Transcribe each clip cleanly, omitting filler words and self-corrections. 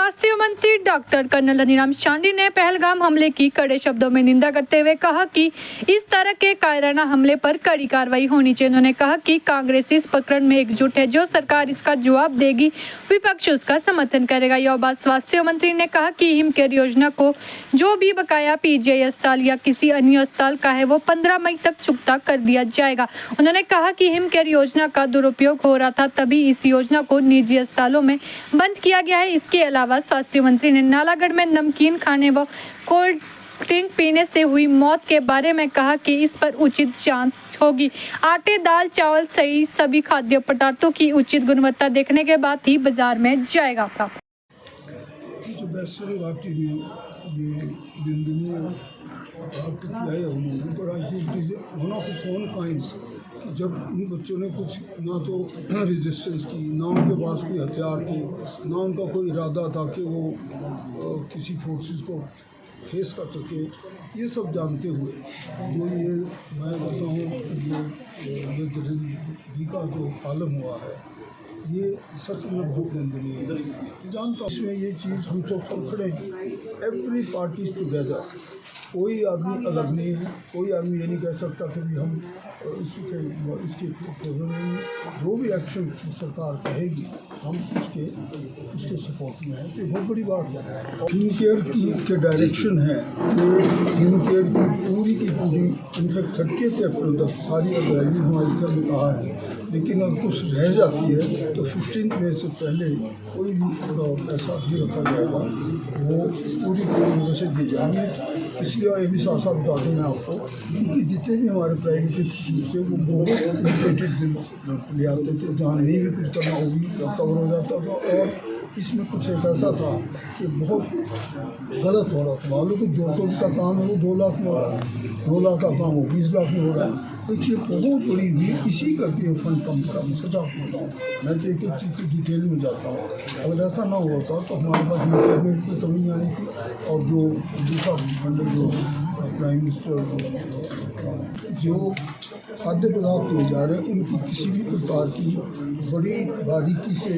स्वास्थ्य मंत्री doctor colonel हनीराम Shandil ने पहलगाम हमले की कड़े शब्दों में निंदा करते हुए कहा कि इस तरह के कायराना हमले पर कड़ी कार्रवाई होनी चाहिए। उन्होंने कहा कि कांग्रेस इस प्रकरण में एकजुट है, जो सरकार इसका जवाब देगी विपक्ष उसका समर्थन करेगा। यह बात स्वास्थ्य मंत्री ने कहा कि हिमकेयर योजना को जो भी बकाया पीजीआई अस्पताल या किसी अन्य अस्पताल का है वो 15 मई तक चुकता कर दिया जाएगा। उन्होंने कहा कि हिमकेयर योजना का दुरुपयोग हो रहा था, तभी इस योजना को निजी अस्पतालों में बंद किया गया है। इसके अलावा स्वास्थ्य मंत्री ने नालागढ़ में नमकीन खाने व कोल्ड ड्रिंक पीने से हुई मौत के बारे में कहा कि इस पर उचित जांच होगी। आटे, दाल, चावल सहित सभी खाद्य पदार्थों की उचित गुणवत्ता देखने के बाद ही बाजार में जाएगा। जो वेस्टर्न घाटी में ये निंदनीय प्राप्त किया है उन्होंने, पर I think it is one of its own kind कि जब इन बच्चों ने कुछ ना तो रेजिस्टेंस की, ना उनके पास कोई हथियार थे, ना उनका कोई इरादा था कि वो किसी फोर्सेस को फेस कर सके। ये सब जानते हुए जो ये मैं कहता हूँ जो ये दरिंदगी का जो आलम हुआ है, ये सच में बहुत निंदनीय है। जानता हूँ इसमें ये चीज़ हम सब खड़े हैं, एवरी पार्टी टुगेदर, कोई आदमी अलग नहीं है। कोई आदमी ये नहीं कह सकता कि भी हम इसके फेवर में जो भी एक्शन सरकार कहेगी हम उसके सपोर्ट में हैं। तो बहुत बड़ी बात है। हिमकेयर के डायरेक्शन है कि हिमकेयर की पूरी इनफैक्ट 30 अप्रैल तक सारी एडवाइजरी हमारी तरफ में कहा है, लेकिन अगर कुछ रह जाती है तो 15 मई से पहले कोई भी पैसा भी रखा जाएगा वो पूरी तरह से दी जाएगी। इसलिए ये भी साथ साथ बता दूँ मैं आपको, क्योंकि जितने भी हमारे प्राइवेट इंस्टीट्यूट से वो बहुत लिमिटेड बिल ले आते थे, जहाँ नहीं भी कुछ करना वो भी कवर हो जाता था। और इसमें कुछ एक ऐसा था कि बहुत गलत हो रहा था। मालूम कि 200 का काम है वो 2 लाख में हो रहा है, 2 लाख का काम वो 20 लाख में हो रहा है। देखिए बहुत बड़ी इसी करके फंड कम पड़ा। मैं सच आपको बताऊँ, मैं तो एक चीज़ की डिटेल में जाता हूँ। अगर ऐसा ना होता तो हमारे पास हिमकेयर में भी कोई कमी नहीं आनी थी। और जो दूसरा फंड जो प्राइम मिनिस्टर जो खाद्य पदार्थ दिए जा रहे हैं उनकी किसी भी प्रकार की बड़ी बारीकी से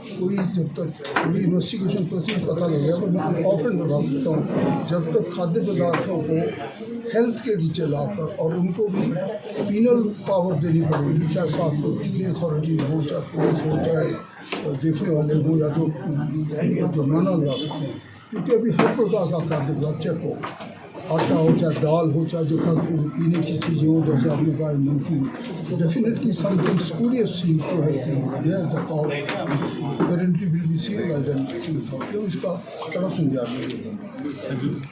कोई जब तक पूरी इन्वेस्टिगेशन प्रोसेस पता लगेगा, पर मैं ऑफन बता सकता हूँ जब तक खाद्य पदार्थों को हेल्थ के नीचे लाकर और उनको भी पीनल पावर देनी पड़ेगी, चाहे साथ में अथॉरिटी हो, चाहे पुलिस हो, चाहे देखने वाले हो, या जो जुर्माना लगा सकते हैं। क्योंकि अभी हर प्रकार का खाद्य पदार्थ चेक हो, आटा हो, चाहे दाल हो, चाहे जो पीने की चीज़ें हो, जैसे आपने कहा नमकीन, definitely something spurious seems to have been there the cause apparently will be seen by the authority. इसका कड़ा संज्ञान लेगा।